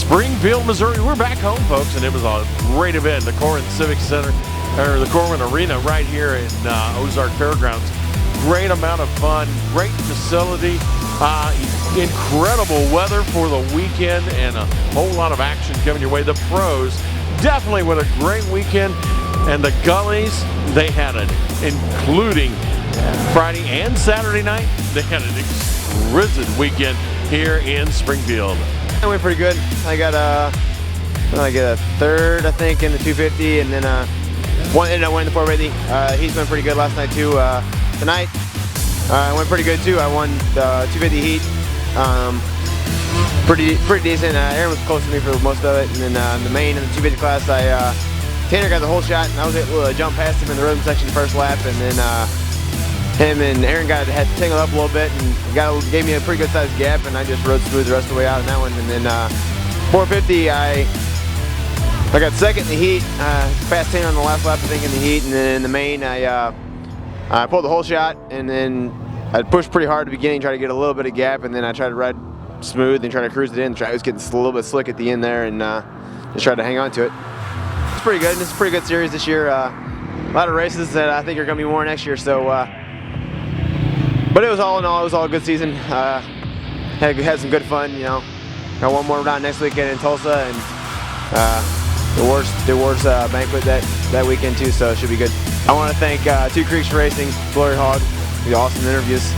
Springfield, Missouri. We're back home, folks, and it was a great event. The Corwin Civic Center, or the Corwin Arena right here in Ozark Fairgrounds. Great amount of fun, great facility, incredible weather for the weekend, and a whole lot of action coming your way. The pros definitely with a great weekend, and the Gullies, they had it, including Friday and Saturday night. They had an exquisite weekend here in Springfield. I went pretty good. I got a third, I think, in the 250, and then ended up winning the 450. He's been pretty good last night too. Tonight, I went pretty good too. I won the 250 heat. Pretty decent. Aaron was close to me for most of it, and then the main in the 250 class, Tanner got the whole shot, and I was able to jump past him in the rhythm section the first lap, and then him and Aaron had tangled up a little bit and gave me a pretty good sized gap, and I just rode smooth the rest of the way out in that one. And then 450, I got second in the heat, passed Tanner on the last lap, I think, in the heat, and then in the main, I pulled the whole shot, and then I pushed pretty hard at the beginning, tried to get a little bit of gap, and then I tried to ride smooth and try to cruise it in. I was getting a little bit slick at the end there, and just tried to hang on to it. It's pretty good. It's a pretty good series this year. A lot of races that I think are going to be more next year. So, but it was all in all, it was all a good season. Had some good fun. You know, got one more round next weekend in Tulsa, and the Wars banquet that weekend too. So it should be good. I want to thank Two Creeks Racing, Glory Hog, the awesome interviews,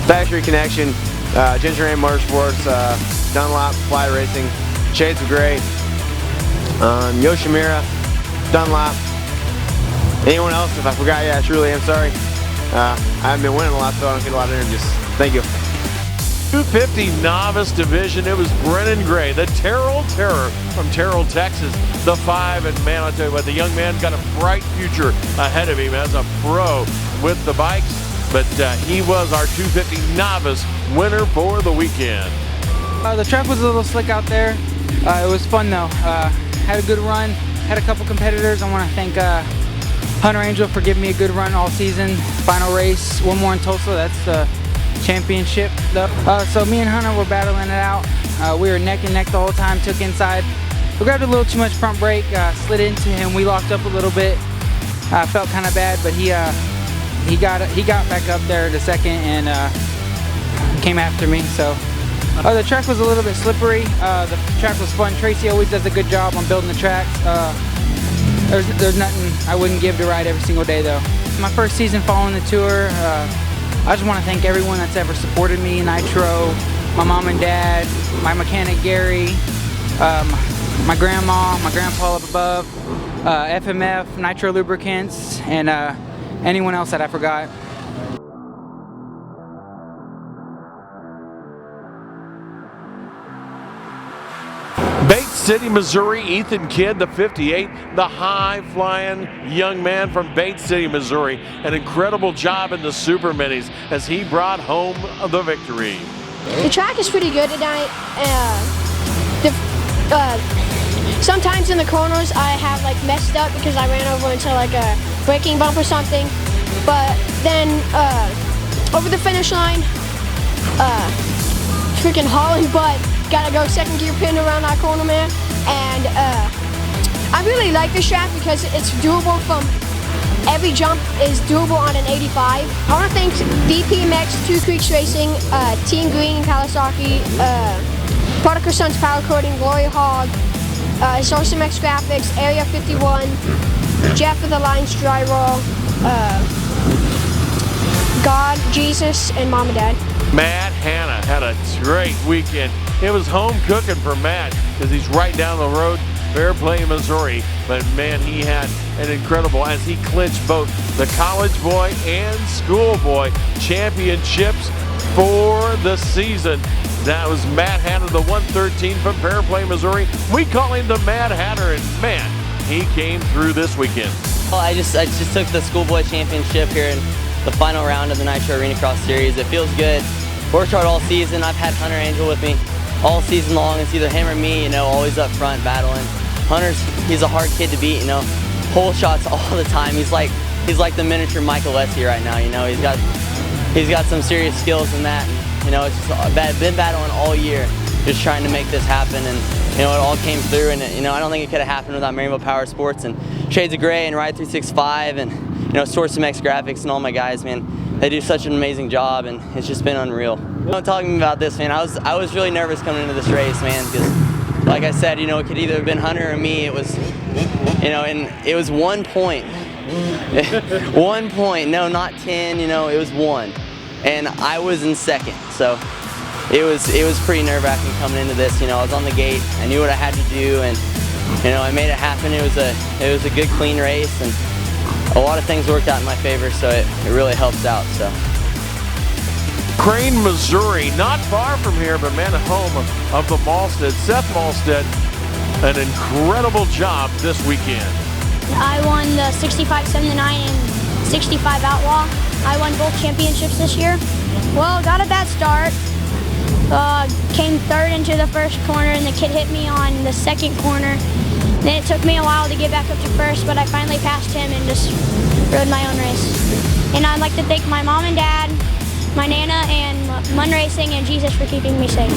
Factory Connection, Ginger Amy Motorsports, Dunlop Fly Racing, Shades of Grey, Yoshimura, Dunlop. Anyone else, if I forgot you, I truly am sorry. I haven't been winning a lot, so I don't get a lot of interviews. Thank you. 250 novice division, it was Brennan Gray, the Terrell Terror from Terrell, Texas, the 5, and man, I'll tell you what, the young man got a bright future ahead of him as a pro with the bikes, but he was our 250 novice winner for the weekend. The track was a little slick out there. It was fun though. Had a good run, had a couple competitors. I want to thank Hunter Angel for giving me a good run all season. Final race, one more in Tulsa, that's the championship though. So me and Hunter were battling it out. We were neck and neck the whole time, took inside. We grabbed a little too much front brake, slid into him, we locked up a little bit. Felt kind of bad, but he got back up there to second and came after me. So the track was a little bit slippery. The track was fun. Tracy always does a good job on building the tracks. There's nothing I wouldn't give to ride every single day though. My first season following the tour, I just want to thank everyone that's ever supported me, Nitro, my mom and dad, my mechanic Gary, my grandma, my grandpa up above, FMF, Nitro Lubricants, and anyone else that I forgot. Bates City, Missouri, Ethan Kidd, the 58, the high-flying young man from Bates City, Missouri. An incredible job in the Super Minis as he brought home the victory. The track is pretty good tonight. Sometimes in the corners I have like messed up because I ran over into like a braking bump or something. But then over the finish line, freaking hauling butt. Gotta go second gear pin around that corner, man. And I really like this track because it's doable from every jump is doable on an 85. I want to thank DPMX, Two Creeks Racing, Team Green, Kawasaki, Particle Sons Power Coating, Glory Hog, SourceMX Graphics, Area 51, Jeff of the Lions Dry Roll, God, Jesus, and Mom and Dad. Matt Hanna had a great weekend. It was home cooking for Matt because he's right down the road, Fairplay, Missouri. But man, he had an incredible, as he clinched both the college boy and schoolboy championships for the season. That was Matt Hanna, the 113 from Fairplay, Missouri. We call him the Mad Hatter, and man, he came through this weekend. Well, I just took the schoolboy championship here in the final round of the Nitro Arena Cross Series. It feels good. Worked hard all season. I've had Hunter Angel with me all season long. It's either him or me, you know, always up front battling. He's a hard kid to beat, you know. Pole shots all the time. He's like the miniature Michael Lessie right now, you know. He's got some serious skills in that. You know, it's just been battling all year. just trying to make this happen, and you know, it all came through, and you know, I don't think it could have happened without Maryville Power Sports and Shades of Gray and Ride 365 and you know, Source MX Graphics and all my guys, man. They do such an amazing job, and it's just been unreal. You know, talking about this, man, I was really nervous coming into this race, man, because like I said, you know, it could either have been Hunter or me. It was, you know, and it was 1 point. 1 point, no, not 10, you know, it was 1. And I was in second, so it was pretty nerve-wracking coming into this. You know, I was on the gate, I knew what I had to do, and you know, I made it happen. It was a good, clean race, and a lot of things worked out in my favor, so it really helps out. So. Crane, Missouri, not far from here, but man, home of the Malstead. Seth Malstead, an incredible job this weekend. I won the 65, 79, and 65 Outlaw. I won both championships this year. Well, got a bad start. Came third into the first corner, and the kid hit me on the second corner. Then it took me a while to get back up to first, but I finally passed him and just rode my own race. And I'd like to thank my mom and dad, my Nana, and Mun Racing, and Jesus for keeping me safe.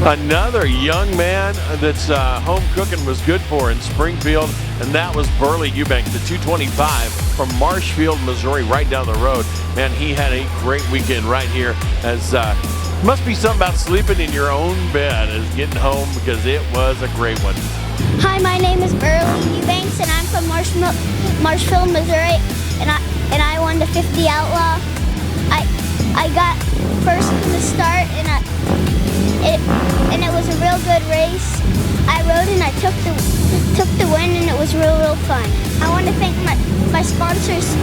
Another young man that's home cooking was good for in Springfield, and that was Burley Eubank, the 225 from Marshfield, Missouri, right down the road. Man, he had a great weekend right here. As must be something about sleeping in your own bed as getting home, because it was a great one. Hi, my name is Burley Eubanks, and I'm from Marshfield, Missouri, and I won the 50 Outlaw. I got first from the start, and it was a real good race. I rode and I took the win, and it was real fun. I want to thank my sponsors,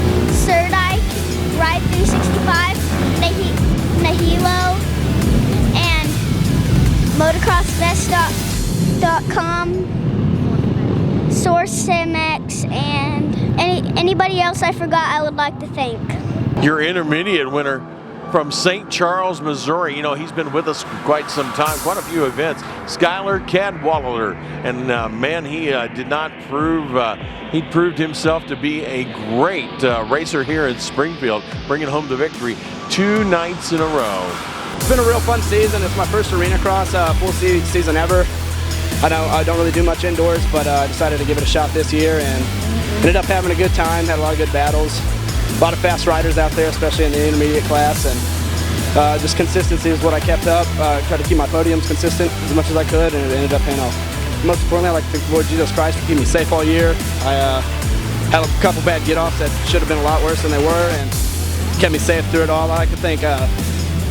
Surdike, Ride 365, Nahilo, and motocrossvest.com, Source MX, and anybody else I forgot I would like to thank. Your intermediate winner from St. Charles, Missouri. You know, he's been with us for quite some time, quite a few events. Skylar Cadwallader, and man, he did not prove, he proved himself to be a great racer here in Springfield, bringing home the victory 2 nights in a row. It's been a real fun season. It's my first arena cross full season ever. I don't really do much indoors, but I decided to give it a shot this year and ended up having a good time, had a lot of good battles. A lot of fast riders out there, especially in the intermediate class, and just consistency is what I kept up. Tried to keep my podiums consistent as much as I could, and it ended up paying off. Most importantly, I'd like to thank the Lord Jesus Christ for keeping me safe all year. I had a couple bad get-offs that should have been a lot worse than they were, and kept me safe through it all. I like to thank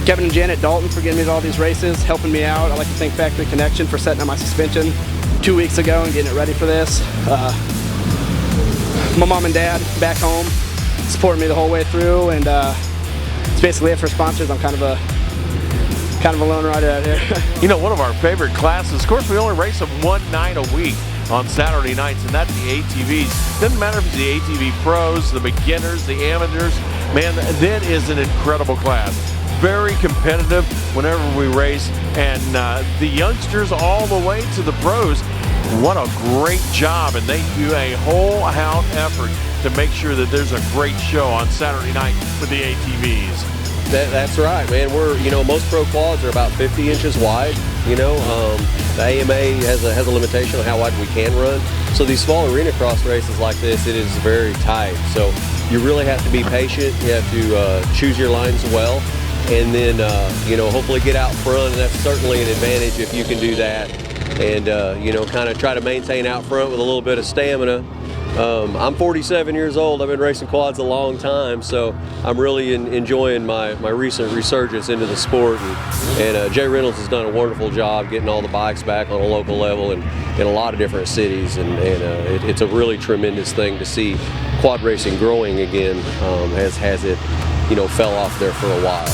Kevin and Janet Dalton for getting me to all these races, helping me out. I'd like to thank Factory Connection for setting up my suspension 2 weeks ago and getting it ready for this. My mom and dad back home supported me the whole way through, and it's basically it for sponsors. I'm kind of a lone rider out here. You know, one of our favorite classes, of course, we only race them one night a week on Saturday nights, and that's the ATVs. Doesn't matter if it's the ATV pros, the beginners, the amateurs. Man, that is an incredible class. Very competitive whenever we race, and the youngsters all the way to the pros. What a great job, and they do a whole-out effort to make sure that there's a great show on Saturday night with the ATVs. That's right, man. You know, most pro quads are about 50 inches wide. You know, the AMA has a limitation on how wide we can run. So these small arena cross races like this, it is very tight. So you really have to be patient. You have to choose your lines well, and then you know, hopefully get out front. And that's certainly an advantage if you can do that. And you know, kind of try to maintain out front with a little bit of stamina. I'm 47 years old. I've been racing quads a long time, so I'm really enjoying my recent resurgence into the sport. And Jay Reynolds has done a wonderful job getting all the bikes back on a local level and in a lot of different cities. And it's a really tremendous thing to see quad racing growing again, as it, you know, fell off there for a while.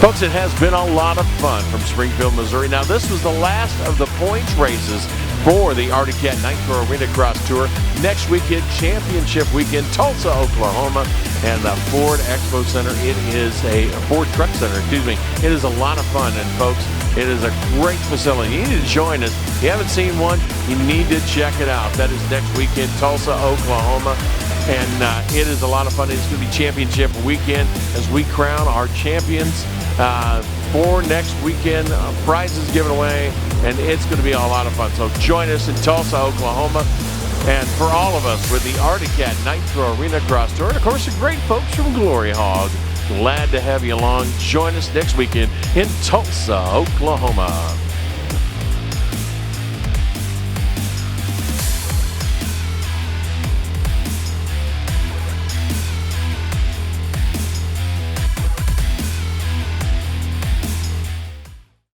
Folks, it has been a lot of fun from Springfield, Missouri. Now, this was the last of the points races for the Arctic Cat Nitro Arena Cross Tour. Next weekend, championship weekend, Tulsa, Oklahoma, and the Ford Expo Center. It is a Ford Truck Center, excuse me. It is a lot of fun, and folks, it is a great facility. You need to join us. If you haven't seen one, you need to check it out. That is next weekend, Tulsa, Oklahoma. And it is a lot of fun. It's going to be championship weekend as we crown our champions for next weekend. Prizes given away, and it's going to be a lot of fun. So join us in Tulsa, Oklahoma. And for all of us with the Arctic Cat Nitro Arena Cross Tour, and of course the great folks from Glory Hog, glad to have you along. Join us next weekend in Tulsa, Oklahoma.